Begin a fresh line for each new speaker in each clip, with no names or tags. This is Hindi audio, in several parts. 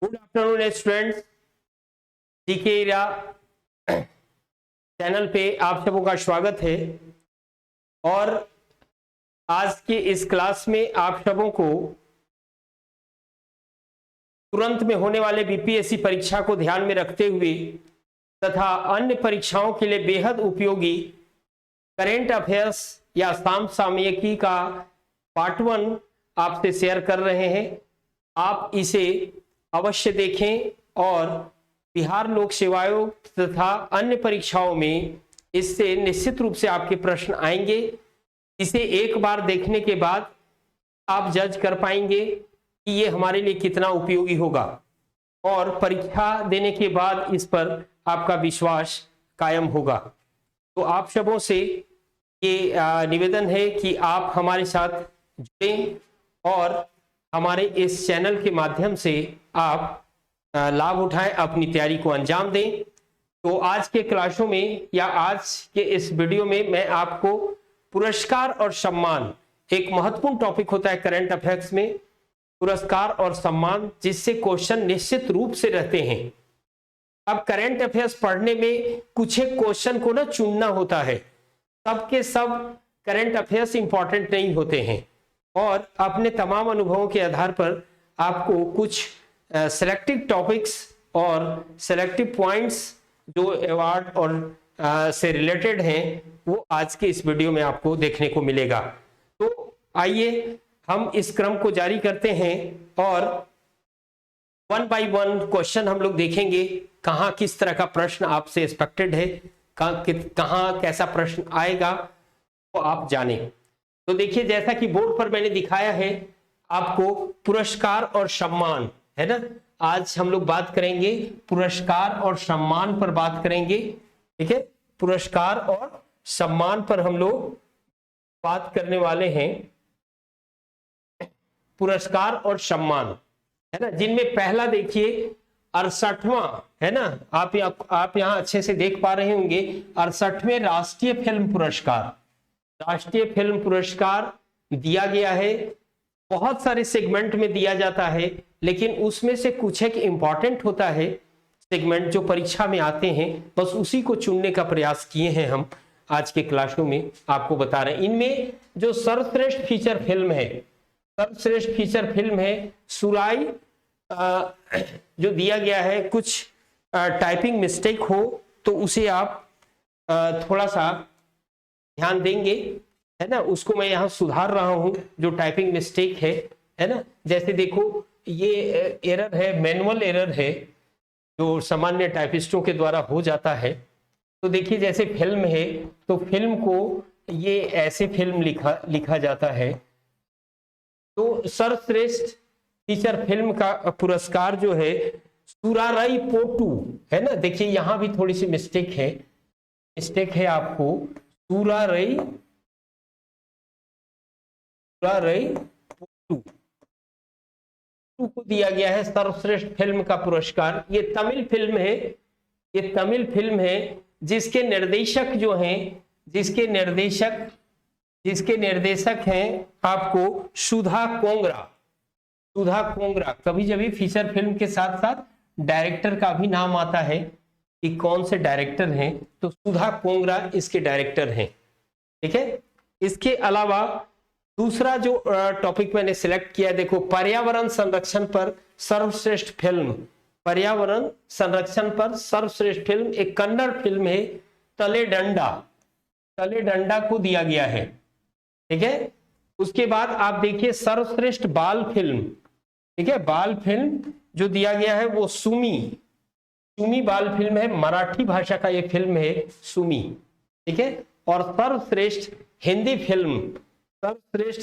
गुड आफ्टरनून स्टूडेंट्स, जीके इरा चैनल पे आप सबों का स्वागत है। और आज के इस क्लास में आप सबों को तुरंत में होने वाले बीपीएससी परीक्षा को ध्यान में रखते हुए तथा अन्य परीक्षाओं के लिए बेहद उपयोगी करेंट अफेयर्स या समसामयिकी का पार्ट 1 आपसे शेयर कर रहे हैं। आप इसे अवश्य देखें और बिहार लोक सेवा आयोग तथा अन्य परीक्षाओं में इससे निश्चित रूप से आपके प्रश्न आएंगे। इसे एक बार देखने के बाद आप जज कर पाएंगे कि ये हमारे लिए कितना उपयोगी होगा और परीक्षा देने के बाद इस पर आपका विश्वास कायम होगा। तो आप सबों से ये निवेदन है कि आप हमारे साथ जुड़ें और हमारे इस चैनल के माध्यम से आप लाभ उठाएं, अपनी तैयारी को अंजाम दें। तो आज के क्लासों में या आज के इस वीडियो में मैं आपको पुरस्कार और सम्मान, एक महत्वपूर्ण टॉपिक होता है करंट अफेयर्स में, पुरस्कार और सम्मान, जिससे क्वेश्चन निश्चित रूप से रहते हैं। अब करंट अफेयर्स पढ़ने में कुछ एक क्वेश्चन को ना चुनना होता है, सबके सब करंट अफेयर्स इंपॉर्टेंट नहीं होते हैं और अपने तमाम अनुभवों के आधार पर आपको कुछ सेलेक्टिव टॉपिक्स और सेलेक्टिव पॉइंट्स जो अवार्ड और से रिलेटेड हैं वो आज के इस वीडियो में आपको देखने को मिलेगा। तो आइए हम इस क्रम को जारी करते हैं और 1 बाय 1 क्वेश्चन हम लोग देखेंगे, कहाँ किस तरह का प्रश्न आपसे एक्सपेक्टेड है, कहाँ कैसा प्रश्न आएगा तो आप जाने। तो देखिए, जैसा कि बोर्ड पर मैंने दिखाया है आपको पुरस्कार और सम्मान, है ना। आज हम लोग बात करेंगे पुरस्कार और सम्मान पर बात करेंगे, ठीक है। पुरस्कार और सम्मान पर हम लोग बात करने वाले हैं, पुरस्कार और सम्मान, है ना, जिनमें पहला देखिए 68वां, है ना, आप यहां अच्छे से देख पा रहे होंगे, 68वें राष्ट्रीय फिल्म पुरस्कार, राष्ट्रीय फिल्म पुरस्कार दिया गया है। बहुत सारे सेगमेंट में दिया जाता है, लेकिन उसमें से कुछ एक इंपॉर्टेंट होता है सेगमेंट जो परीक्षा में आते हैं, बस उसी को चुनने का प्रयास किए हैं हम आज के क्लासों में आपको बता रहे हैं। इनमें जो सर्वश्रेष्ठ फीचर फिल्म है, सर्वश्रेष्ठ फीचर फिल्म है सुराई, जो दिया गया है, कुछ टाइपिंग मिस्टेक हो तो उसे आप थोड़ा सा ध्यान देंगे, है ना, उसको मैं यहाँ सुधार रहा हूं जो टाइपिंग मिस्टेक है ना। जैसे देखो, ये एरर है, मैनुअल एरर है जो सामान्य टाइपिस्टों के द्वारा हो जाता है। तो देखिए, जैसे फिल्म है तो फिल्म को ये ऐसे फिल्म लिखा जाता है। तो सर्वश्रेष्ठ फीचर फिल्म का पुरस्कार जो है सुराराई पोटू, है ना, देखिए यहां भी थोड़ी सी मिस्टेक है आपको, सुराराई पोटू को दिया गया है सर्वश्रेष्ठ फिल्म का पुरस्कार। ये तमिल फिल्म है, ये तमिल फिल्म है जिसके निर्देशक जो हैं, जिसके निर्देशक हैं आपको सुधा कोंगरा। कभी जब फीचर फिल्म के साथ साथ डायरेक्टर का भी नाम आता है कि कौन से डायरेक्टर हैं, तो सुधा कोंगरा इसके डायरेक्टर हैं, ठीक है। इसके अलावा दूसरा जो टॉपिक मैंने सिलेक्ट किया है, देखो, पर्यावरण संरक्षण पर सर्वश्रेष्ठ फिल्म, पर्यावरण संरक्षण पर सर्वश्रेष्ठ फिल्म एक कन्नड़ फिल्म है, तले डंडा को दिया गया है, ठीक है। उसके बाद आप देखिए सर्वश्रेष्ठ बाल फिल्म, ठीक है, बाल फिल्म जो दिया गया है वो सुमी बाल फिल्म है, मराठी भाषा का ये फिल्म है सुमी, ठीक है। और सर्वश्रेष्ठ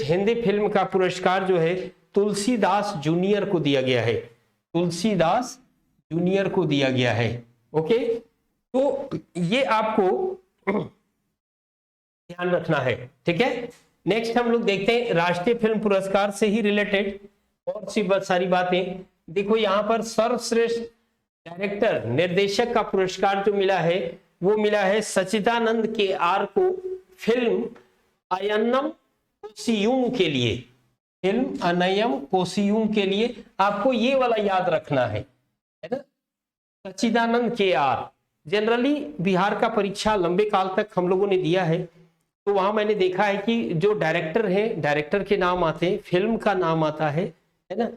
हिंदी फिल्म का पुरस्कार जो है तुलसीदास जूनियर को दिया गया है, तुलसीदास जूनियर को दिया गया है, ओके। तो ये आपको ध्यान रखना है, ठीक है। नेक्स्ट हम लोग देखते हैं राष्ट्रीय फिल्म पुरस्कार से ही रिलेटेड और सी सारी बातें। देखो, यहां पर सर्वश्रेष्ठ डायरेक्टर, निर्देशक का पुरस्कार जो मिला है वो मिला है सच्चिदानंद के आर को फिल्म अयन्नम ओसियुम के लिए, फिल्म अनयम कोशियुम के लिए आपको ये वाला याद रखना है ना, सच्चिदानंद के आर। जनरली बिहार का परीक्षा लंबे काल तक हम लोगों ने दिया है, तो वहां मैंने देखा है कि जो डायरेक्टर है, डायरेक्टर के नाम आते हैं, फिल्म का नाम आता है ना,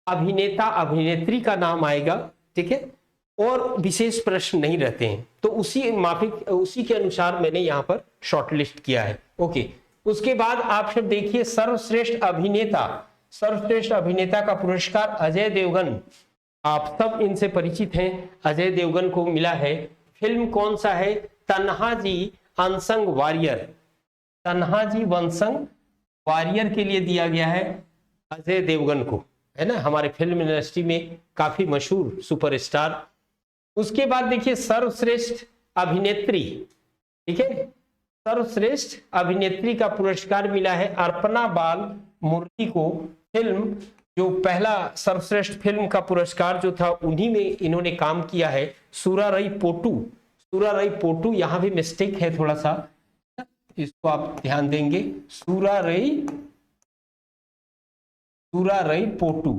अभिनेता अभिनेत्री का नाम आएगा, ठीक है, और विशेष प्रश्न नहीं रहते हैं। तो उसी माफिक उसी के अनुसार मैंने यहाँ पर शॉर्टलिस्ट किया है। ओके, उसके बाद आप सब देखिए सर्वश्रेष्ठ अभिनेता, सर्वश्रेष्ठ अभिनेता का पुरस्कार अजय देवगन, आप सब इनसे परिचित हैं, अजय देवगन को मिला है। फिल्म कौन सा है? Tanhaji unsung warrior, Tanhaji unsung warrior के लिए दिया गया है अजय देवगन को, है ना, हमारे फिल्म इंडस्ट्री में काफी मशहूर सुपरस्टार। उसके बाद देखिए सर्वश्रेष्ठ अभिनेत्री, ठीक है, सर्वश्रेष्ठ अभिनेत्री का पुरस्कार मिला है अर्पणा बाल मुरली को। फिल्म जो पहला सर्वश्रेष्ठ फिल्म का पुरस्कार जो था उन्हीं में इन्होंने काम किया है, सुरारई पोटू, सुरारई पोटू, यहां भी मिस्टेक है थोड़ा सा, इसको आप ध्यान देंगे, सुरारई पोटू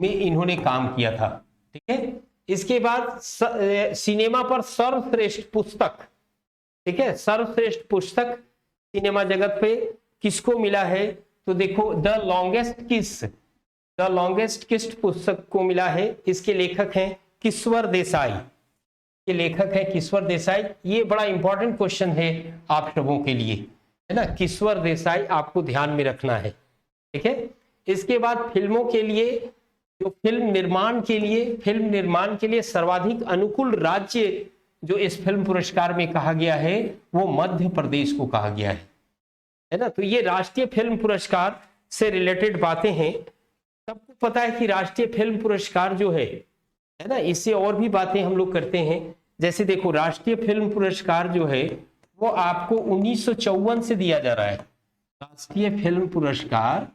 में इन्होंने काम किया था, ठीक है। इसके बाद सिनेमा पर सर्वश्रेष्ठ पुस्तक, ठीक है, सर्वश्रेष्ठ पुस्तक सिनेमा जगत पे किसको मिला है? तो देखो द लॉन्गेस्ट किस, द लॉन्गेस्ट किस पुस्तक को मिला है, इसके लेखक हैं किश्वर देसाई, ये लेखक है किश्वर देसाई। ये बड़ा इंपॉर्टेंट क्वेश्चन है आप सबों के लिए, है ना, किश्वर देसाई आपको ध्यान में रखना है, ठीक है। इसके बाद फिल्मों के लिए, जो फिल्म निर्माण के लिए सर्वाधिक अनुकूल राज्य जो इस फिल्म पुरस्कार में कहा गया है वो मध्य प्रदेश को कहा गया है ना। तो ये राष्ट्रीय फिल्म पुरस्कार से रिलेटेड बातें हैं। सबको पता है कि राष्ट्रीय फिल्म पुरस्कार जो है ना, इससे और भी बातें हम लोग करते हैं। जैसे देखो राष्ट्रीय फिल्म पुरस्कार जो है वो आपको 1954 से दिया जा रहा है। राष्ट्रीय फिल्म पुरस्कार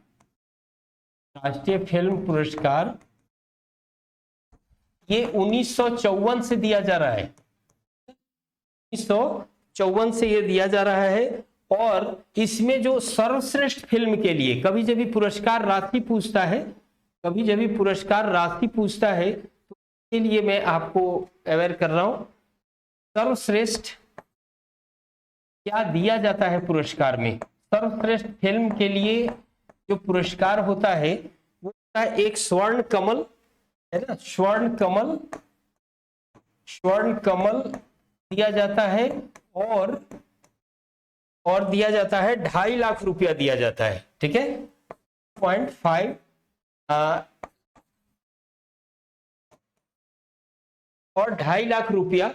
ये 1954 से दिया जा रहा है, 1954 से ये दिया जा रहा है। और इसमें जो सर्वश्रेष्ठ फिल्म के लिए कभी जब भी पुरस्कार राशि पूछता है, तो इसके लिए मैं आपको अवेयर कर रहा हूं, सर्वश्रेष्ठ क्या दिया जाता है पुरस्कार में। सर्वश्रेष्ठ फिल्म के लिए जो पुरस्कार होता है वो होता है एक स्वर्ण कमल, है ना, स्वर्ण कमल दिया जाता है, और दिया जाता है 2.5 लाख रुपया दिया जाता है, ठीक है, 0.5 और 2.5 लाख रुपया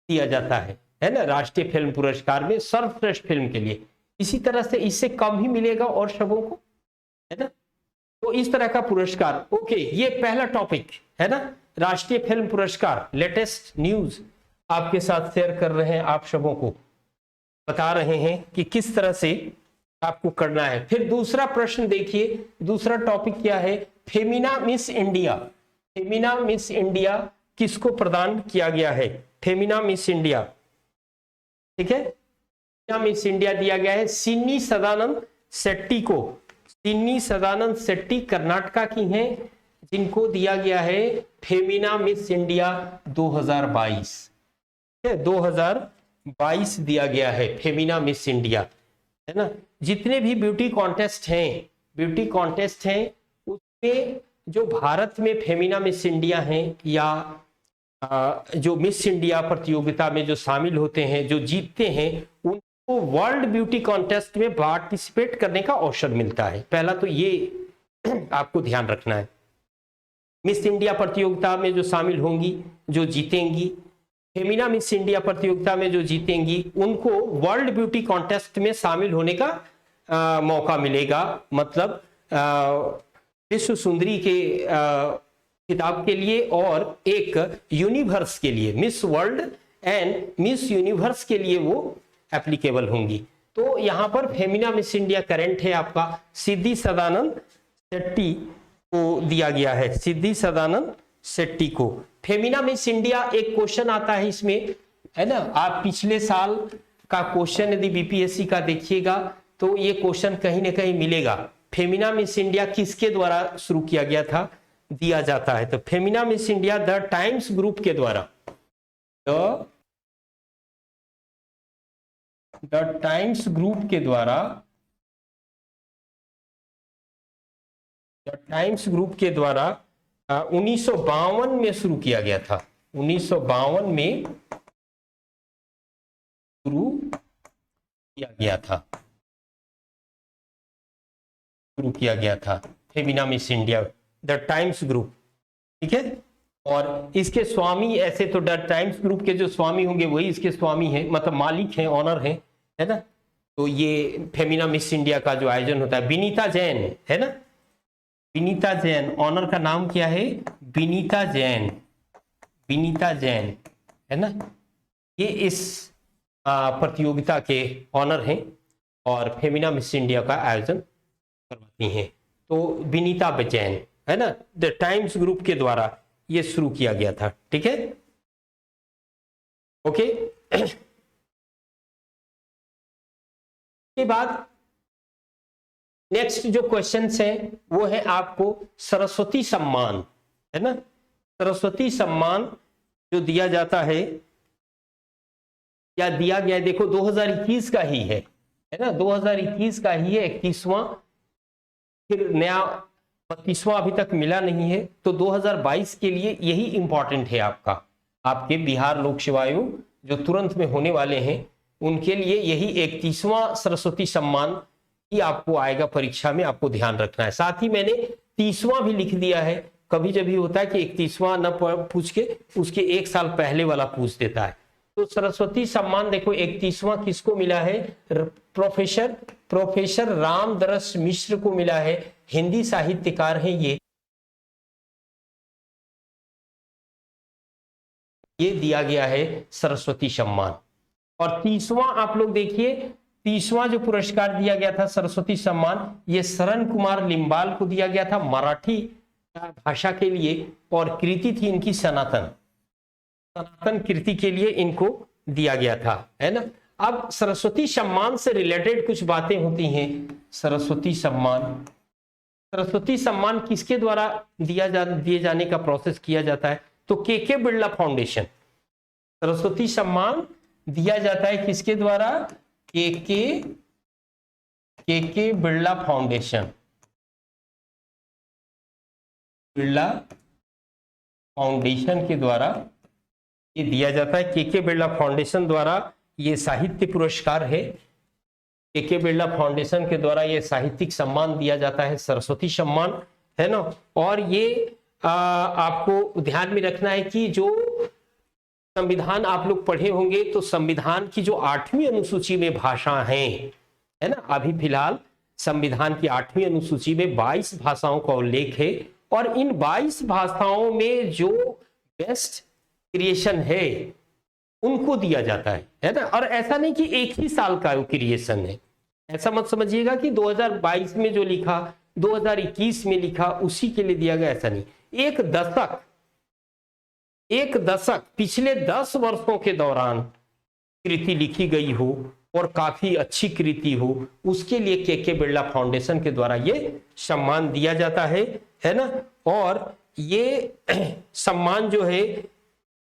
दिया जाता है ना, राष्ट्रीय फिल्म पुरस्कार में सर्वश्रेष्ठ फिल्म के लिए। इसी तरह से इससे कम ही मिलेगा और सबों को, है ना। तो इस तरह का पुरस्कार, ओके, ये पहला टॉपिक है ना, राष्ट्रीय फिल्म पुरस्कार। लेटेस्ट न्यूज आपके साथ शेयर कर रहे हैं, आप सबों को बता रहे हैं कि किस तरह से आपको करना है। फिर दूसरा प्रश्न देखिए, दूसरा टॉपिक क्या है? Femina miss India. Femina miss India किसको प्रदान किया गया है? फेमिना मिस इंडिया, ठीक है, फेमिना मिस इंडिया दिया गया है सिन्नी सदानंद शेट्टी को। सिन्नी सदानंद शेट्टी कर्नाटका की हैं, जिनको दिया गया है फेमिना मिस इंडिया 2022, 2022 दिया गया है फेमिना मिस इंडिया, है ना। जितने भी ब्यूटी कॉन्टेस्ट हैं उसमें जो भारत में फेमिना मिस इंडिया हैं या जो मिस इंडिया प्रतियोगिता में जो शामिल होते हैं, जो जीतते हैं, उनको वर्ल्ड ब्यूटी कॉन्टेस्ट में पार्टिसिपेट करने का अवसर मिलता है। पहला तो ये आपको ध्यान रखना है। मिस इंडिया प्रतियोगिता में जो शामिल होंगी, जो जीतेंगी, फेमिना मिस इंडिया प्रतियोगिता में जो जीतेंगी, उनको वर्ल्ड ब्यूटी कॉन्टेस्ट में शामिल होने का मौका मिलेगा। मतलब विश्व सुंदरी के खिताब के लिए और एक यूनिवर्स के लिए, miss world and miss universe के लिए वो एप्लीकेबल होंगी। तो यहाँ पर फेमिना मिस इंडिया करंट है आपका सिद्धि सदानंद शेट्टी को दिया गया है, सिद्धि सदानंद शेट्टी को। फेमिना मिस इंडिया एक क्वेश्चन आता है इसमें, है ना, आप पिछले साल का क्वेश्चन यदि बीपीएससी का देखिएगा तो ये क्वेश्चन कहीं ना कहीं मिलेगा। फेमिना मिस इंडिया किसके द्वारा शुरू किया गया था, दिया जाता है। तो Femina miss India the times group के द्वारा, द टाइम्स ग्रुप के द्वारा, द टाइम्स ग्रुप के द्वारा 1952 में शुरू किया गया था। 1952 में शुरू किया गया था, शुरू किया गया था Femina miss India the times group, ठीक है। और इसके स्वामी, ऐसे तो द टाइम्स ग्रुप के जो स्वामी होंगे वही इसके स्वामी हैं, मतलब मालिक हैं, ऑनर हैं, है ना। तो ये फेमिना मिस इंडिया का जो आयोजन होता है, विनीता जैन है ना, विनीता जैन, ऑनर का नाम क्या है, विनीता जैन, विनीता जैन है ना, ये इस प्रतियोगिता के ऑनर हैं और फेमिना मिस इंडिया का आयोजन करवाती हैं। तो विनीता जैन है ना, द टाइम्स ग्रुप के द्वारा ये शुरू किया गया था, ठीक है, ओके। के बाद नेक्स्ट जो क्वेश्चंस हैं वो है आपको सरस्वती सम्मान, है ना। सरस्वती सम्मान जो दिया जाता है या दिया गया है, देखो 2021 का ही है ना, 2021 का ही है, 21वां, फिर नया 32वां अभी तक मिला नहीं है। तो 2022 के लिए यही इंपॉर्टेंट है आपका, आपके बिहार लोक सेवा आयोग जो तुरंत में होने वाले हैं उनके लिए यही 31वां सरस्वती सम्मान ही आपको आएगा परीक्षा में, आपको ध्यान रखना है। साथ ही मैंने 30वां भी लिख दिया है, कभी जब भी होता है कि 31वां न पूछ के उसके एक साल पहले वाला पूछ देता है। तो सरस्वती सम्मान देखो 31वां किसको मिला है, प्रोफेसर रामदरस मिश्र को मिला है, हिंदी साहित्यकार हैं ये दिया गया है सरस्वती सम्मान। और 30वां आप लोग देखिए, 30वां जो पुरस्कार दिया गया था सरस्वती सम्मान, ये शरण कुमार लिम्बाल को दिया गया था मराठी भाषा के लिए, और कृति थी इनकी सनातन कृति के लिए इनको दिया गया था, है ना। अब सरस्वती सम्मान से रिलेटेड कुछ बातें होती हैं। सरस्वती सम्मान किसके द्वारा दिए जाने का प्रोसेस किया जाता है, तो के बिरला फाउंडेशन। सरस्वती सम्मान दिया जाता है किसके द्वारा, के बिरला फाउंडेशन, बिरला फाउंडेशन के द्वारा ये दिया जाता है। के बिरला फाउंडेशन द्वारा ये साहित्य पुरस्कार है, के बिरला फाउंडेशन के द्वारा ये साहित्यिक सम्मान दिया जाता है, सरस्वती सम्मान, है ना। और ये आपको ध्यान में रखना है कि जो संविधान आप लोग पढ़े होंगे तो संविधान की जो 8वीं अनुसूची में भाषा हैं, है ना, अभी फिलहाल संविधान की 8वीं अनुसूची में 22 भाषाओं का उल्लेख है, और इन 22 भाषाओं में जो बेस्ट क्रिएशन है उनको दिया जाता है ना। और ऐसा नहीं कि एक ही साल का क्रिएशन है, ऐसा मत समझिएगा कि 2022 में जो लिखा 2021 में लिखा उसी के लिए दिया गया, ऐसा नहीं। एक दशक पिछले 10 वर्षों के दौरान कृति लिखी गई हो और काफी अच्छी कृति हो, उसके लिए के बिरला फाउंडेशन के द्वारा ये सम्मान दिया जाता है ना। और ये सम्मान जो है,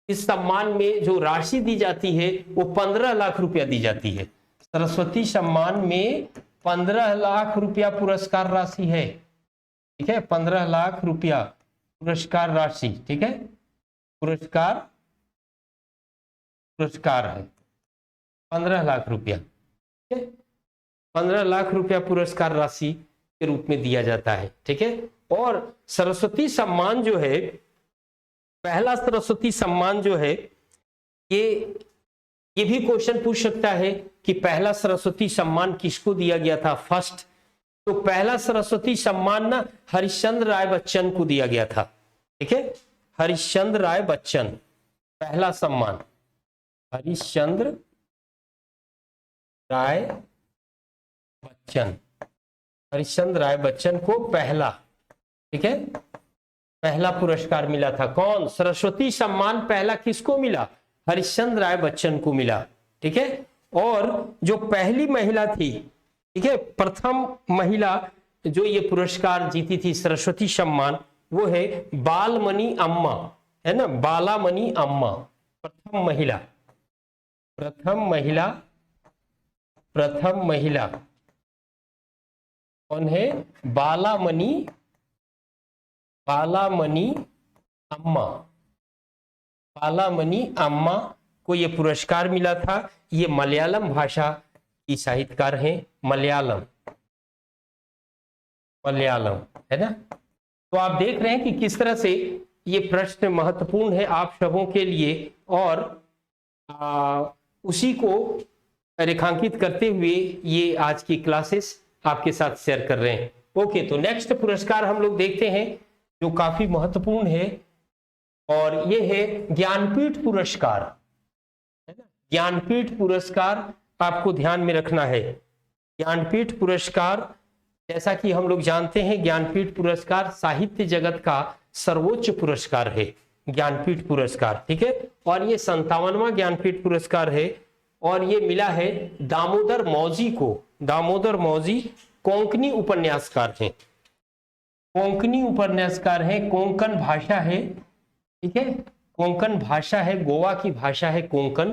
इस सम्मान में जो राशि दी जाती है वो 15 लाख रुपया दी जाती है। सरस्वती सम्मान में 15 लाख रुपया पुरस्कार राशि है, ठीक है, 15 लाख रुपया पुरस्कार राशि, ठीक है, पुरस्कार है 15 लाख रुपया, ठीक है, 15 लाख रुपया पुरस्कार राशि के रूप में दिया जाता है, ठीक है। और सरस्वती सम्मान जो है, पहला सरस्वती सम्मान जो है, ये भी क्वेश्चन पूछ सकता है कि पहला सरस्वती सम्मान किसको दिया गया था फर्स्ट। तो पहला सरस्वती सम्मान ना हरिश्चंद्र राय बच्चन को दिया गया था, ठीक है, हरिश्चंद्र राय बच्चन, पहला सम्मान हरिश्चंद्र राय बच्चन को पहला, ठीक है, पहला पुरस्कार मिला था। कौन, सरस्वती सम्मान पहला किसको मिला, हरिश्चंद्र राय बच्चन को मिला, ठीक है। और जो पहली महिला थी, ठीक है, प्रथम महिला जो ये पुरस्कार जीती थी सरस्वती सम्मान, वो है बालमणि अम्मा, है ना, बालामणि अम्मा, प्रथम महिला, प्रथम महिला, प्रथम महिला कौन है? बालामणि, बालामणि अम्मा, बालामणि अम्मा को ये पुरस्कार मिला था। ये मलयालम भाषा की साहित्यकार हैं, मलयालम, मलयालम, है ना। तो आप देख रहे हैं कि किस तरह से ये प्रश्न महत्वपूर्ण है आप सबों के लिए, और उसी को रेखांकित करते हुए ये आज की क्लासेस आपके साथ शेयर कर रहे हैं। ओके, तो नेक्स्ट पुरस्कार हम लोग देखते हैं जो काफी महत्वपूर्ण है, और ये है ज्ञानपीठ पुरस्कार, है ना। ज्ञानपीठ पुरस्कार आपको ध्यान में रखना है। ज्ञानपीठ पुरस्कार, जैसा कि हम लोग जानते हैं, ज्ञानपीठ पुरस्कार साहित्य जगत का सर्वोच्च पुरस्कार है, ज्ञानपीठ पुरस्कार, ठीक है। और ये 57वां ज्ञानपीठ पुरस्कार है, और ये मिला है दामोदर मौजी को। दामोदर मौजी कोंकणी उपन्यासकार हैं, कोंकणी उपन्यासकार हैं, कोंकण भाषा है, ठीक है, कोंकण भाषा है, गोवा की भाषा है कोंकण,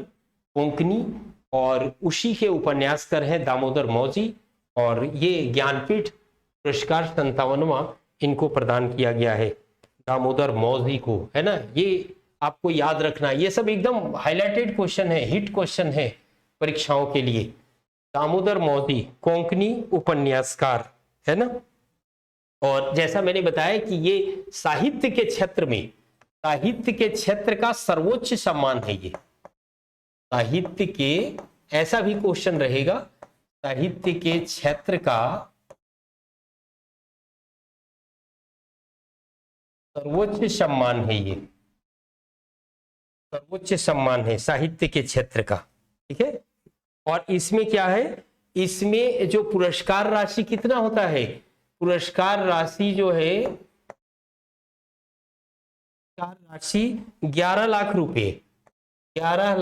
कोंकणी, और उसी के उपन्यासकार हैं दामोदर मौजी। और ये ज्ञानपीठ पुरस्कार 57वां इनको प्रदान किया गया है, दामोदर मौजी को, है ना। ये आपको याद रखना, ये सब एकदम हाईलाइटेड क्वेश्चन है, हिट क्वेश्चन है परीक्षाओं के लिए। दामोदर मौजी कोंकणी उपन्यासकार, है ना। और जैसा मैंने बताया कि ये साहित्य के क्षेत्र में, साहित्य के क्षेत्र का सर्वोच्च सम्मान है ये, साहित्य के, ऐसा भी क्वेश्चन रहेगा, साहित्य के क्षेत्र का सर्वोच्च सम्मान है ये, सर्वोच्च सम्मान है साहित्य के क्षेत्र का, ठीक है। और इसमें क्या है, इसमें जो पुरस्कार राशि कितना होता है, पुरस्कार राशि जो है, पुरस्कार राशि 11 लाख रुपए, 11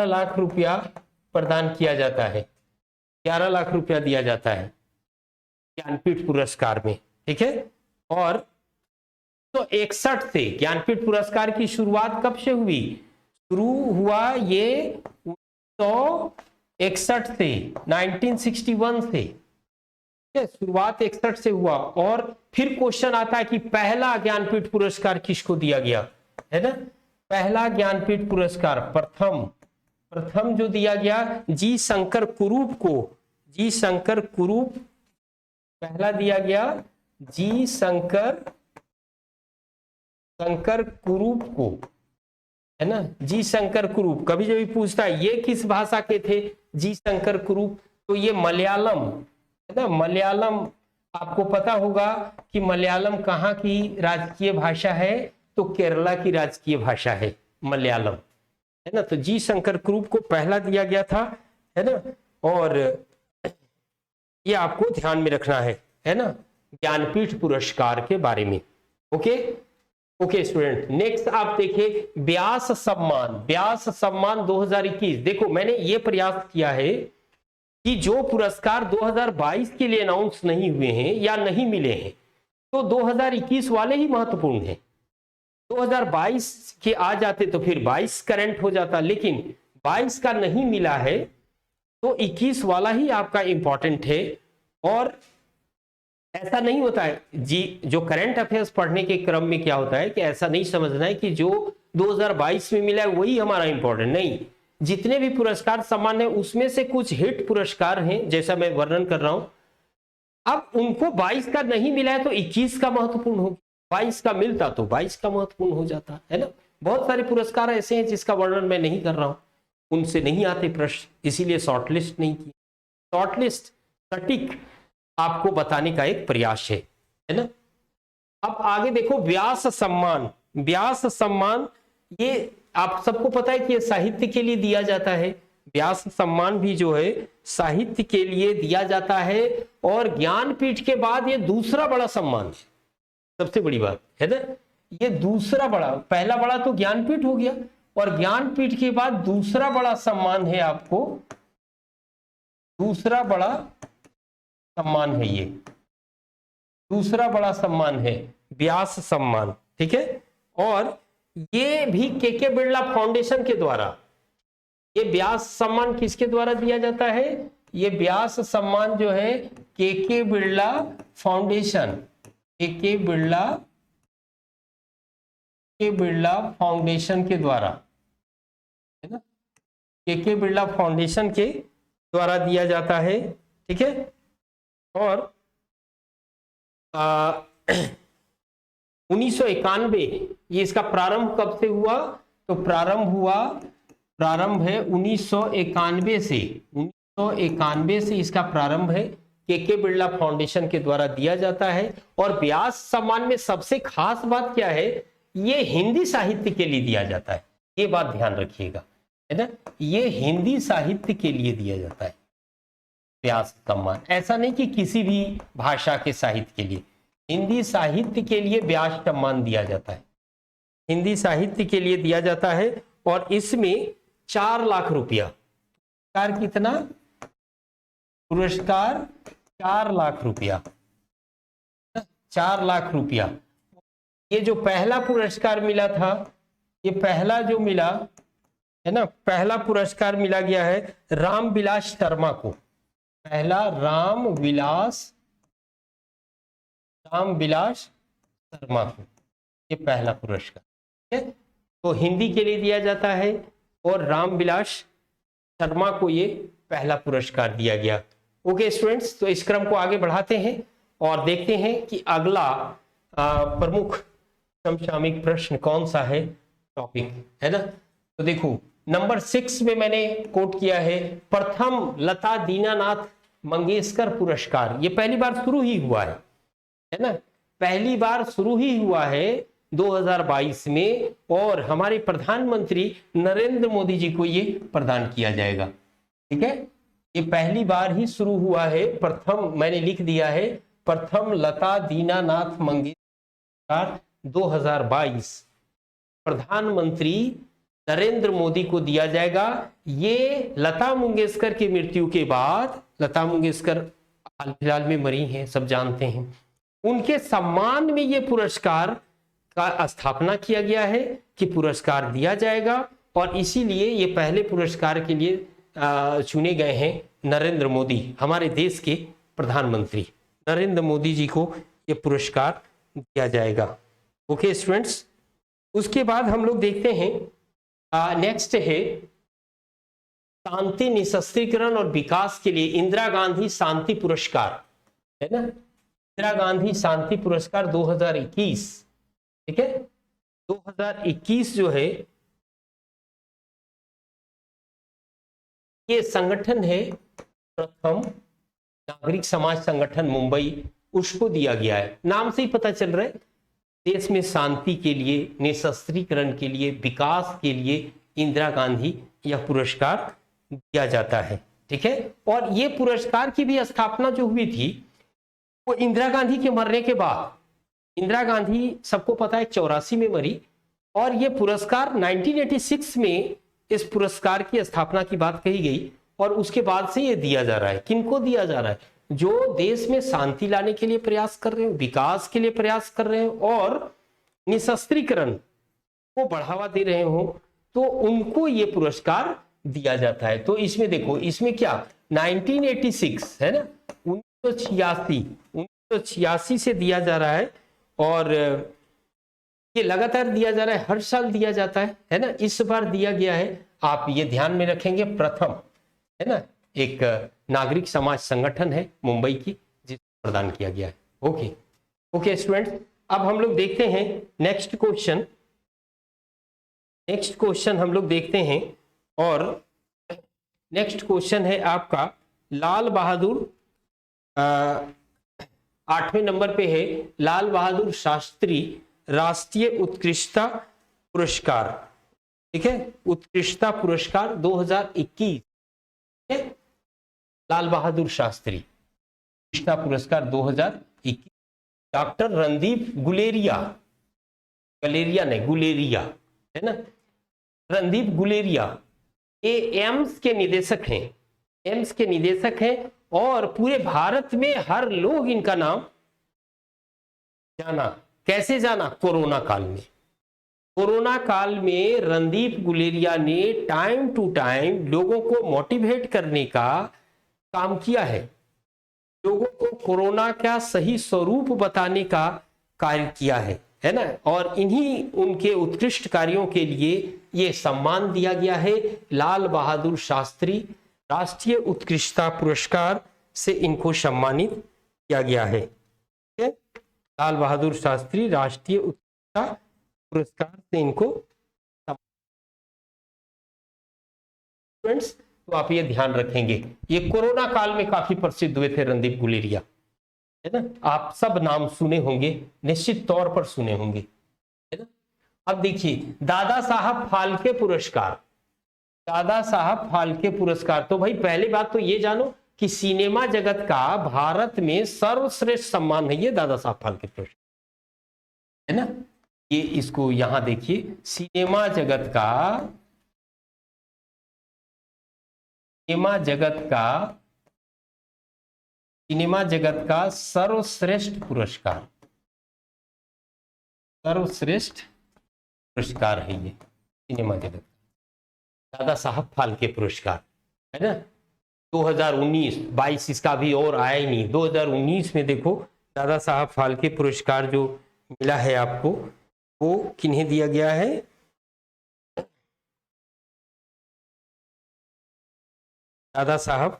लाख रुपया प्रदान किया जाता है, 11 लाख रुपया दिया जाता है ज्ञानपीठ पुरस्कार में, ठीक है। और तो 61 से ज्ञानपीठ पुरस्कार की शुरुआत कब से हुई? शुरू हुआ ये 1961 से, 1961 से, शुरुआत 61 से हुआ। और फिर क्वेश्चन आता है कि पहला ज्ञानपीठ पुरस्कार किसको दिया गया, है ना। पहला ज्ञानपीठ पुरस्कार, प्रथम जो दिया गया जी शंकर कुरूप को, जी शंकर कुरूप पहला दिया गया, जी शंकर कुरूप को, है ना, जी शंकर कुरूप। कभी जब भी पूछता है ये किस भाषा के थे जी शंकर कुरूप, तो ये मलयालम, है ना, मलयालम। आपको पता होगा कि मलयालम कहाँ की राजकीय भाषा है, तो केरला की राजकीय भाषा है मलयालम, है ना। तो जी शंकर कुरूप को पहला दिया गया था, है ना। और ये आपको ध्यान में रखना है ना, ज्ञानपीठ पुरस्कार के बारे में। ओके स्टूडेंट, नेक्स्ट आप देखिए व्यास सम्मान, व्यास सम्मान 2021। देखो मैंने ये प्रयास किया है कि जो पुरस्कार 2022 के लिए अनाउंस नहीं हुए हैं या नहीं मिले हैं, तो 2021 वाले ही महत्वपूर्ण हैं। 2022 के आ जाते तो फिर 22 करंट हो जाता, लेकिन 22 का नहीं मिला है तो 21 वाला ही आपका इंपॉर्टेंट है। और ऐसा नहीं होता है जी, जो करंट अफेयर्स पढ़ने के क्रम में क्या होता है कि ऐसा नहीं समझना है कि जो 2022 में मिला है वही हमारा इंपॉर्टेंट, नहीं। जितने भी पुरस्कार सम्मान है उसमें से कुछ हिट पुरस्कार हैं, जैसा मैं वर्णन कर रहा हूं। अब उनको 22 का नहीं मिला है तो 21 का महत्वपूर्ण हो, 22 का मिलता तो 22 का महत्वपूर्ण हो जाता है ना। बहुत सारे पुरस्कार ऐसे हैं जिसका वर्णन मैं नहीं कर रहा हूं, उनसे नहीं आते प्रश्न, इसीलिए शॉर्टलिस्ट नहीं की। शॉर्टलिस्ट सटीक आपको बताने का एक प्रयास है ना। अब आगे देखो व्यास सम्मान, व्यास सम्मान ये आप सबको पता है कि ये साहित्य के लिए दिया जाता है। व्यास सम्मान भी जो है साहित्य के लिए दिया जाता है, और ज्ञानपीठ के बाद ये दूसरा बड़ा सम्मान है, सबसे बड़ी बात है ना। ये दूसरा बड़ा, पहला बड़ा तो ज्ञानपीठ हो गया, और ज्ञानपीठ के बाद दूसरा बड़ा सम्मान है आपको, दूसरा बड़ा सम्मान है ये, दूसरा बड़ा सम्मान है व्यास सम्मान, ठीक है। और ये भी के बिरला फाउंडेशन के द्वारा, ये व्यास सम्मान किसके द्वारा दिया जाता है? ये व्यास सम्मान जो है के बिरला फाउंडेशन, के बिरला फाउंडेशन के द्वारा, है ना, के बिरला फाउंडेशन के द्वारा दिया जाता है, ठीक है। और 1991 ये इसका प्रारंभ कब से हुआ? तो प्रारंभ है 1991 से, 1991 से इसका प्रारंभ है, के बिरला फाउंडेशन के द्वारा दिया जाता है। और व्यास सम्मान में सबसे खास बात क्या है? ये हिंदी साहित्य के लिए दिया जाता है, ये बात ध्यान रखिएगा, है ना, ये हिंदी साहित्य के लिए दिया जाता है व्यास सम्मान। ऐसा नहीं कि किसी भी भाषा के साहित्य के लिए, हिंदी साहित्य के लिए व्यास सम्मान दिया जाता है, हिंदी साहित्य के लिए दिया जाता है। और इसमें 4 लाख रुपया, पुरस्कार कितना? पुरस्कार 4 लाख रुपया, 4 लाख रुपया। ये जो पहला पुरस्कार मिला था, ये पहला जो मिला है ना, पहला पुरस्कार मिला गया है रामविलास शर्मा को, पहला रामविलास शर्मा को, ये पहला पुरस्कार, ठीक है। तो हिंदी के लिए दिया जाता है और रामविलास शर्मा को ये पहला पुरस्कार दिया गया। ओके स्टूडेंट्स, तो इस क्रम को आगे बढ़ाते हैं और देखते हैं कि अगला प्रमुख समसामयिक प्रश्न कौन सा है, टॉपिक, है ना। तो देखो नंबर 6 में मैंने कोट किया है प्रथम लता दीनानाथ मंगेशकर पुरस्कार। ये पहली बार शुरू ही हुआ है ना, पहली बार शुरू ही हुआ है 2022 में, और हमारे प्रधानमंत्री नरेंद्र मोदी जी को ये प्रदान किया जाएगा, ठीक है। ये पहली बार ही शुरू हुआ है, प्रथम मैंने लिख दिया है प्रथम लता दीनानाथ मंगेशकर 2022 प्रधानमंत्री नरेंद्र मोदी को दिया जाएगा। ये लता मंगेशकर की मृत्यु के बाद, लता मंगेशकर हाल फिलहाल में मरी हैं, सब जानते हैं, उनके सम्मान में ये पुरस्कार का स्थापना किया गया है कि पुरस्कार दिया जाएगा। और इसीलिए ये पहले पुरस्कार के लिए चुने गए हैं नरेंद्र मोदी, हमारे देश के प्रधानमंत्री नरेंद्र मोदी जी को ये पुरस्कार दिया जाएगा। ओके स्टूडेंट्स, उसके बाद हम लोग देखते हैं नेक्स्ट है शांति निशस्त्रीकरण और विकास के लिए इंदिरा गांधी शांति पुरस्कार, है ना, इंदिरा गांधी शांति पुरस्कार 2021, ठीक है। 2021 जो है ये संगठन है प्रथम नागरिक समाज संगठन मुंबई, उसको दिया गया है। नाम से ही पता चल रहा है देश में शांति के लिए, निशस्त्रीकरण के लिए, विकास के लिए इंदिरा गांधी यह पुरस्कार दिया जाता है, ठीक है। और ये पुरस्कार की भी स्थापना जो हुई थी वो इंदिरा गांधी के मरने के बाद, इंदिरा गांधी सबको पता है 84 में मरी, और ये पुरस्कार 1986 में इस पुरस्कार की स्थापना की बात कही गई, और उसके बाद से ये दिया जा रहा है। किनको दिया जा रहा है? जो देश में शांति लाने के लिए प्रयास कर रहे हैं, विकास के लिए प्रयास कर रहे हैं और निशस्त्रीकरण को बढ़ावा दे रहे हो, तो उनको ये पुरस्कार दिया जाता है। तो इसमें देखो, इसमें क्या 1986 है ना, 1986 से दिया जा रहा है, और ये लगातार दिया जा रहा है, हर साल दिया जाता है ना, इस बार दिया गया है। आप ये ध्यान में रखेंगे, प्रथम है ना, एक नागरिक समाज संगठन है मुंबई की, जिसको प्रदान किया गया है। ओके ओके स्टूडेंट्स, अब हम लोग देखते हैं नेक्स्ट क्वेश्चन। नेक्स्ट क्वेश्चन हम लोग देखते हैं, और नेक्स्ट क्वेश्चन है आपका लाल बहादुर, 8वें नंबर पे है लाल बहादुर शास्त्री राष्ट्रीय उत्कृष्टता पुरस्कार, ठीक है, उत्कृष्टता पुरस्कार 2021, ठीक है, लाल बहादुर शास्त्री उत्कृष्टता पुरस्कार 2021, डॉक्टर रणदीप गुलेरिया, गलेरिया नहीं गुलेरिया, है ना, रणदीप गुलेरिया, ये एम्स के निदेशक हैं, एम्स के निदेशक हैं, और पूरे भारत में हर लोग इनका नाम जाना। कैसे जाना? कोरोना काल में। कोरोना काल में रणदीप गुलेरिया ने टाइम टू टाइम लोगों को मोटिवेट करने का काम किया है, लोगों को कोरोना का सही स्वरूप बताने का कार्य किया है ना। और इन्हीं उनके उत्कृष्ट कार्यों के लिए ये सम्मान दिया गया है। लाल बहादुर शास्त्री राष्ट्रीय उत्कृष्टता पुरस्कार से इनको सम्मानित किया गया है। ठीक है, लाल बहादुर शास्त्री राष्ट्रीय उत्कृष्टता पुरस्कार से इनको। स्टूडेंट्स, तो आप ये ध्यान रखेंगे, ये कोरोना काल में काफी प्रसिद्ध हुए थे रणदीप गुलेरिया, है ना। आप सब नाम सुने होंगे, निश्चित तौर पर सुने होंगे, है ना। अब देखिए, दादा साहब फाल्के पुरस्कार। दादा साहब फाल्के पुरस्कार, तो भाई पहली बात तो ये जानो कि सिनेमा जगत का भारत में सर्वश्रेष्ठ सम्मान है ये दादा साहब फाल्के पुरस्कार, है ना। ये इसको यहां देखिए, सिनेमा जगत का सर्वश्रेष्ठ पुरस्कार, सर्वश्रेष्ठ पुरस्कार है ये सिनेमा जगत, दादा साहब फाल्के पुरस्कार, है ना। 2019-22 इसका भी और आया ही नहीं। 2019 में देखो दादा साहब फाल्के पुरस्कार जो मिला है आपको, वो किन्हें दिया गया है? दादा साहब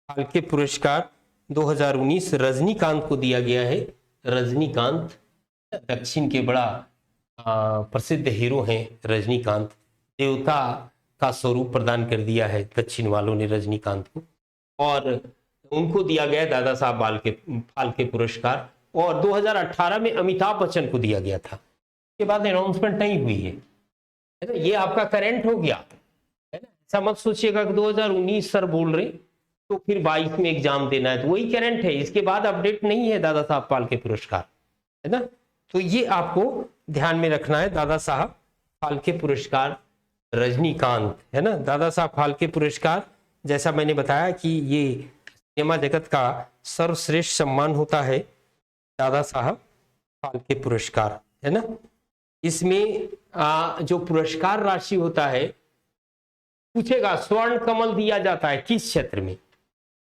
फाल्के पुरस्कार 2019 रजनीकांत को दिया गया है। रजनीकांत दक्षिण के बड़ा प्रसिद्ध हीरो हैं रजनीकांत, देवता का स्वरूप प्रदान कर दिया है दक्षिण वालों ने रजनीकांत को, और उनको दिया गया दादा साहब फाल्के पुरस्कार। और 2018 में अमिताभ बच्चन को दिया गया था, उसके बाद अनाउंसमेंट नहीं हुई है ना। ये आपका करंट हो गया, है ना। ऐसा मत सोचिएगा कि 2019 सर बोल रहे तो फिर 22 में एग्जाम देना है, तो वही करंट है, इसके बाद अपडेट नहीं है दादा साहब फाल्के पुरस्कार, है ना। तो ये आपको ध्यान में रखना है, दादा साहब फाल्के पुरस्कार रजनीकांत, है ना। दादा साहब फाल्के पुरस्कार, जैसा मैंने बताया कि ये सिनेमा जगत का सर्वश्रेष्ठ सम्मान होता है दादा साहब फाल्के पुरस्कार, है ना। इसमें जो पुरस्कार राशि होता है, पूछेगा स्वर्ण कमल दिया जाता है किस क्षेत्र में,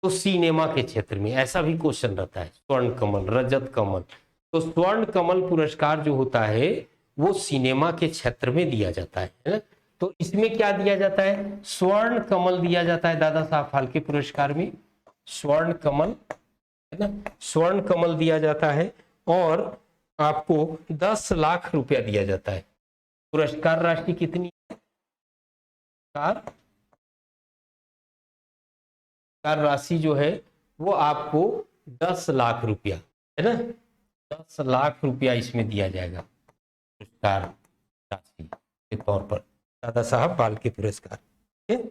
तो सिनेमा के क्षेत्र में। ऐसा भी क्वेश्चन रहता है, स्वर्ण कमल, रजत कमल। तो स्वर्ण कमल पुरस्कार जो होता है वो सिनेमा के क्षेत्र में दिया जाता है ना। तो इसमें क्या दिया जाता है? स्वर्ण कमल दिया जाता है दादा साहब फाल्के पुरस्कार में, स्वर्ण कमल, है ना। स्वर्ण कमल दिया जाता है और आपको 10 लाख रुपया दिया जाता है। पुरस्कार राशि कितनी? पुरस्कार राशि जो है वो आपको 10 लाख रुपया, है ना। 10 लाख रुपया इसमें दिया जाएगा पुरस्कार राशि के तौर पर, दादा साहब फाल्के पुरस्कार, ठीक है।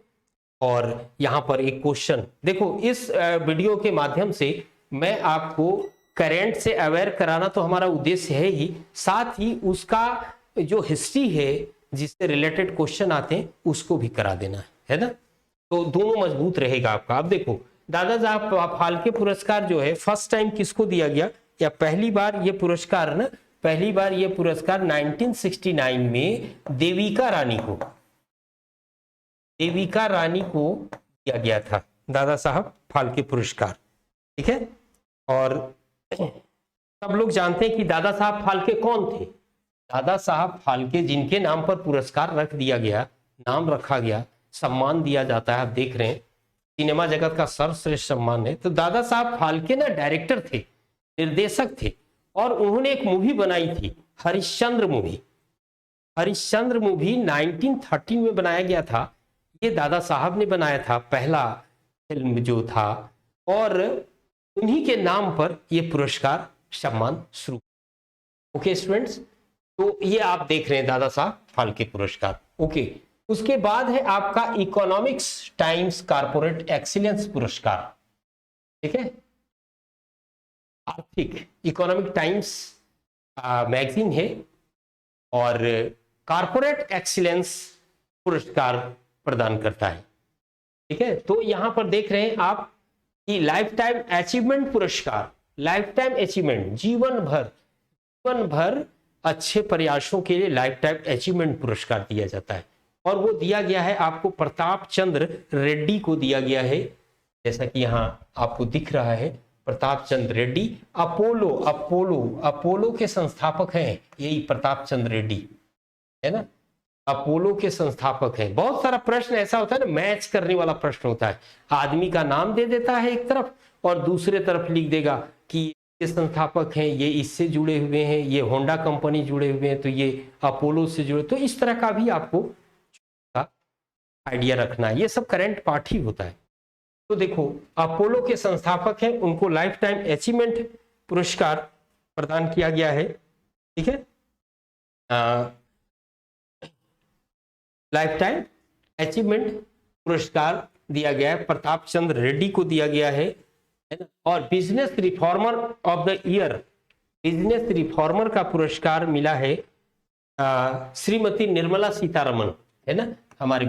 और यहाँ पर एक क्वेश्चन देखो, इस वीडियो के माध्यम से मैं आपको करंट से अवेयर कराना तो हमारा उद्देश्य है ही, साथ ही उसका जो हिस्ट्री है जिससे रिलेटेड क्वेश्चन आते हैं उसको भी करा देना है ना। तो दोनों मजबूत रहेगा आपका। अब देखो, दादा साहब फाल्के पुरस्कार जो है फर्स्ट टाइम किसको दिया गया, या पहली बार ये पुरस्कार ना, पहली बार ये पुरस्कार 1969 में देविका रानी को दिया गया था, दादा साहब फाल्के पुरस्कार, ठीक है। और सब लोग जानते हैं कि दादा साहब फाल्के कौन थे। दादा साहब फाल्के जिनके नाम पर पुरस्कार रख दिया गया, नाम रखा गया, सम्मान दिया जाता है, आप देख रहे हैं सिनेमा जगत का सर्वश्रेष्ठ सम्मान है। तो दादा साहब फाल्के ना डायरेक्टर थे, निर्देशक थे, और उन्होंने एक मूवी बनाई थी, हरिश्चंद्र मूवी। हरिश्चंद्र मूवी 1913 में बनाया गया था, ये दादा साहब ने बनाया था, पहला फिल्म जो था, और उन्हीं के नाम पर ये पुरस्कार सम्मान शुरू। ओके स्टूडेंट्स, तो ये आप देख रहे हैं दादा साहब फाल्के पुरस्कार। ओके, उसके बाद है आपका इकोनॉमिक्स टाइम्स कॉर्पोरेट एक्सीलेंस पुरस्कार, ठीक है। आर्थिक इकोनॉमिक टाइम्स मैगजीन है और कॉर्पोरेट एक्सीलेंस पुरस्कार प्रदान करता है, ठीक है। तो यहां पर देख रहे हैं आप कि लाइफ टाइम अचीवमेंट पुरस्कार, लाइफ टाइम अचीवमेंट, जीवन भर अच्छे प्रयासों के लिए लाइफ टाइम अचीवमेंट पुरस्कार दिया जाता है। और वो दिया गया है आपको प्रताप चंद्र रेड्डी को दिया गया है, जैसा कि यहाँ आपको दिख रहा है प्रताप चंद्र रेड्डी। अपोलो के संस्थापक हैं यही प्रताप चंद्र रेड्डी, है ना, अपोलो के संस्थापक हैं। बहुत सारा प्रश्न ऐसा होता है ना, मैच करने वाला प्रश्न होता है, आदमी का नाम दे देता है एक तरफ और दूसरे तरफ लिख देगा कि ये संस्थापक हैं, ये इससे जुड़े हुए हैं, ये होंडा कंपनी जुड़े हुए हैं, तो ये अपोलो से जुड़े। तो इस तरह का भी आपको आइडिया रखना है, ये सब करंट पार्ट ही होता है। तो देखो अपोलो के संस्थापक हैं, उनको लाइफ टाइम अचीवमेंट पुरस्कार प्रदान किया गया है, ठीक है, लाइफ टाइम अचीवमेंट पुरस्कार दिया गया है, प्रताप चंद्र रेड्डी को दिया गया है ना। और business reformer of the year, business reformer का पुरस्कार मिला है श्रीमती निर्मला सीतारमण, है ना, हमारे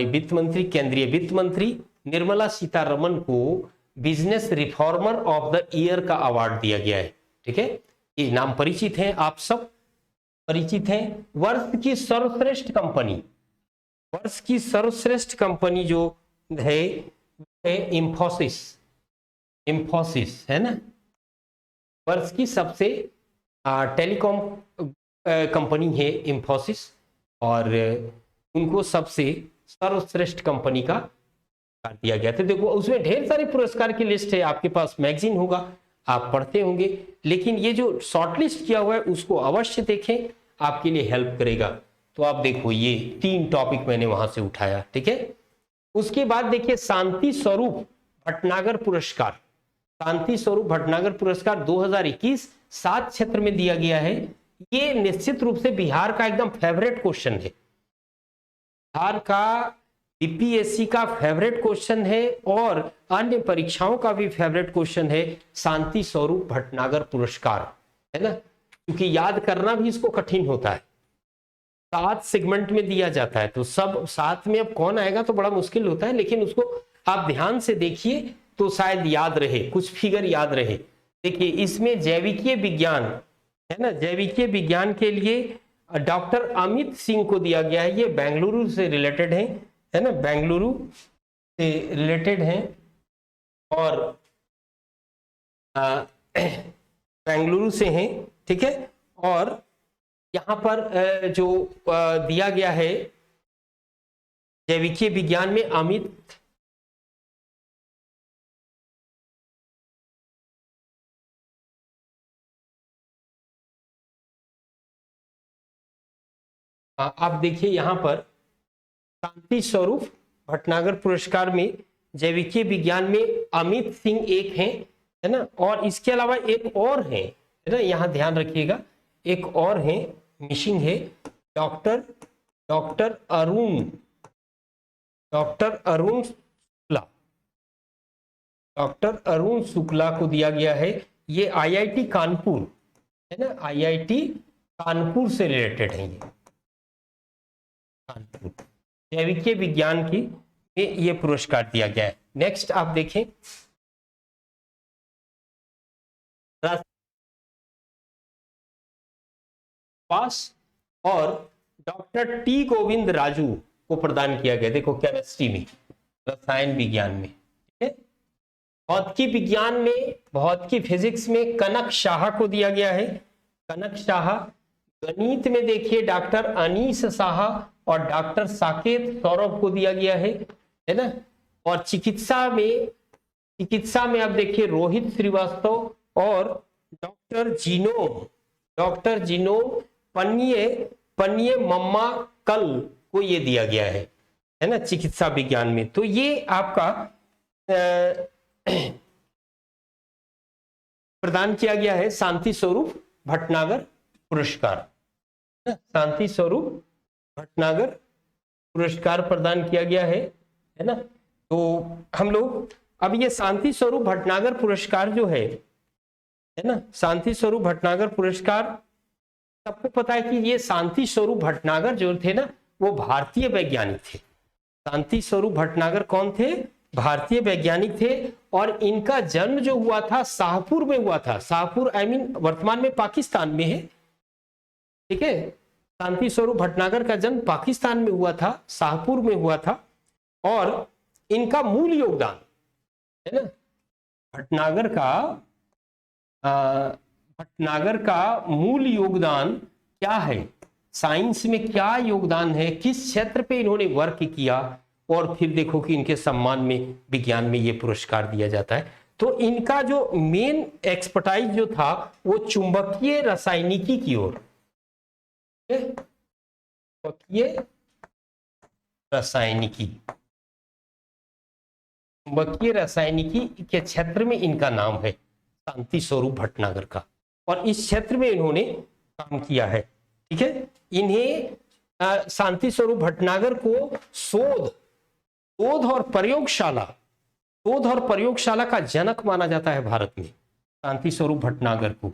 वित्त मंत्री केंद्रीय वित्त मंत्री निर्मला सीतारमण को business reformer of the year का अवार्ड दिया गया है, ठीक है। ये नाम परिचित हैं, आप सब परिचित हैं। वर्ष की सर्वश्रेष्ठ कंपनी जो है इंफोसिस, है ना, वर्ष की सबसे टेलीकॉम कंपनी है इंफोसिस, और उनको सबसे सर्वश्रेष्ठ कंपनी का दिया गया था। देखो उसमें ढेर सारे पुरस्कार की लिस्ट है, आपके पास मैगजीन होगा, आप पढ़ते होंगे, लेकिन ये जो शॉर्टलिस्ट किया हुआ है उसको अवश्य देखें, आपके लिए हेल्प करेगा। तो आप देखो ये 3 टॉपिक मैंने वहां से उठाया, ठीक है। उसके बाद देखिए शांति स्वरूप भटनागर पुरस्कार, शांति स्वरूप भटनागर पुरस्कार 2021 7 क्षेत्र में दिया गया है। ये निश्चित रूप से बिहार का एकदम फेवरेट क्वेश्चन है, बिहार का बीपीएससी का फेवरेट क्वेश्चन है और अन्य परीक्षाओं का भी फेवरेट क्वेश्चन है शांति स्वरूप भटनागर पुरस्कार, है ना, क्योंकि याद करना भी इसको कठिन होता है। 7 सेगमेंट में दिया जाता है, तो सब साथ में अब कौन आएगा तो बड़ा मुश्किल होता है, लेकिन उसको आप ध्यान से देखिए तो शायद याद रहे, कुछ फिगर याद रहे। देखिए इसमें जैविकीय विज्ञान, है ना, जैविकीय विज्ञान के लिए डॉक्टर अमित सिंह को दिया गया है। ये बेंगलुरु से रिलेटेड है ना, बेंगलुरु से रिलेटेड हैं और बेंगलुरु से हैं, ठीक है। और यहाँ पर जो दिया गया है जैविकीय विज्ञान में अमित आप देखिए यहाँ पर शांति स्वरूप भटनागर पुरस्कार में जैविकीय विज्ञान में अमित सिंह एक हैं, है ना, और इसके अलावा एक और है ना, यहाँ ध्यान रखिएगा, एक और है मिसिंग है, डॉक्टर अरुण शुक्ला को दिया गया है। ये आईआईटी कानपुर, है ना, आईआईटी कानपुर से रिलेटेड है, ये कानपुर जैविकीय विज्ञान की ये पुरस्कार दिया गया है। नेक्स्ट आप देखें पास और डॉक्टर टी गोविंद राजू को प्रदान किया गया। देखो केमिस्ट्री में, रसायन विज्ञान में, ठीक है। भौतिकी विज्ञान में, भौतिकी फिजिक्स में कनक शाह को दिया गया है, कनक शाह। गणित में देखिए डॉक्टर अनीस शाह और डॉक्टर साकेत सौरभ को दिया गया है ना। और चिकित्सा में आप देखिए रोहित श्रीवास्तव और डॉक्टर जिनो पन्निये मम्मा कल को ये दिया गया है ना, चिकित्सा विज्ञान में। तो ये आपका प्रदान किया गया है शांति स्वरूप भटनागर पुरस्कार, शांति स्वरूप भटनागर पुरस्कार प्रदान किया गया है ना। तो हम लोग अब ये शांति स्वरूप भटनागर पुरस्कार जो है ना, शांति स्वरूप भटनागर पुरस्कार, सबको पता है कि ये शांति स्वरूप भटनागर जो थे ना वो भारतीय वैज्ञानिक थे। शांति स्वरूप भटनागर कौन थे? भारतीय वैज्ञानिक थे और इनका जन्म जो हुआ था शाहपुर में हुआ था। शाहपुर वर्तमान में पाकिस्तान में है, ठीक है। शांति स्वरूप भटनागर का जन्म पाकिस्तान में हुआ था, शाहपुर में हुआ था। और इनका मूल योगदान है ना, भटनागर का मूल योगदान क्या है, साइंस में क्या योगदान है, किस क्षेत्र पे इन्होंने वर्क किया, और फिर देखो कि इनके सम्मान में विज्ञान में ये पुरस्कार दिया जाता है। तो इनका जो मेन एक्सपर्टाइज जो था वो चुंबकीय रासायनिकी की ओर, चुंबकीय रासायनिकी के क्षेत्र में इनका नाम है शांति स्वरूप भटनागर का, और इस क्षेत्र में इन्होंने काम किया है, ठीक है। इन्हें शांति स्वरूप भटनागर को शोध और प्रयोगशाला का जनक माना जाता है भारत में। शांति स्वरूप भटनागर को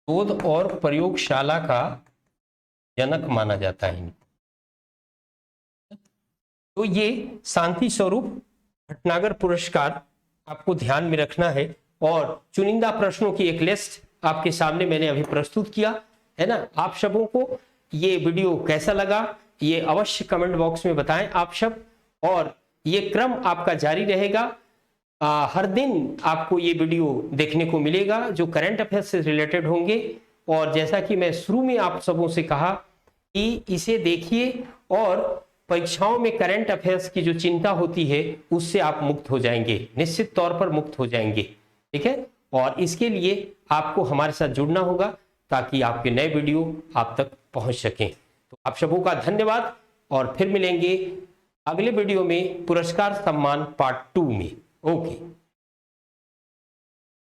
शोध और प्रयोगशाला का जनक माना जाता है। तो ये शांति स्वरूप भटनागर पुरस्कार आपको ध्यान में रखना है, और चुनिंदा प्रश्नों की एक लिस्ट आपके सामने मैंने अभी प्रस्तुत किया है ना। आप सबों को ये वीडियो कैसा लगा ये अवश्य कमेंट बॉक्स में बताएं आप सब, और ये क्रम आपका जारी रहेगा। हर दिन आपको ये वीडियो देखने को मिलेगा जो करंट अफेयर्स से रिलेटेड होंगे, और जैसा कि मैं शुरू में आप सबों से कहा कि इसे देखिए और परीक्षाओं में करंट अफेयर्स की जो चिंता होती है उससे आप मुक्त हो जाएंगे, निश्चित तौर पर मुक्त हो जाएंगे, ठीक है। और इसके लिए आपको हमारे साथ जुड़ना होगा ताकि आपके नए वीडियो आप तक पहुंच सकें। तो आप सबों का धन्यवाद, और फिर मिलेंगे अगले वीडियो में पुरस्कार सम्मान पार्ट 2 में। ओके।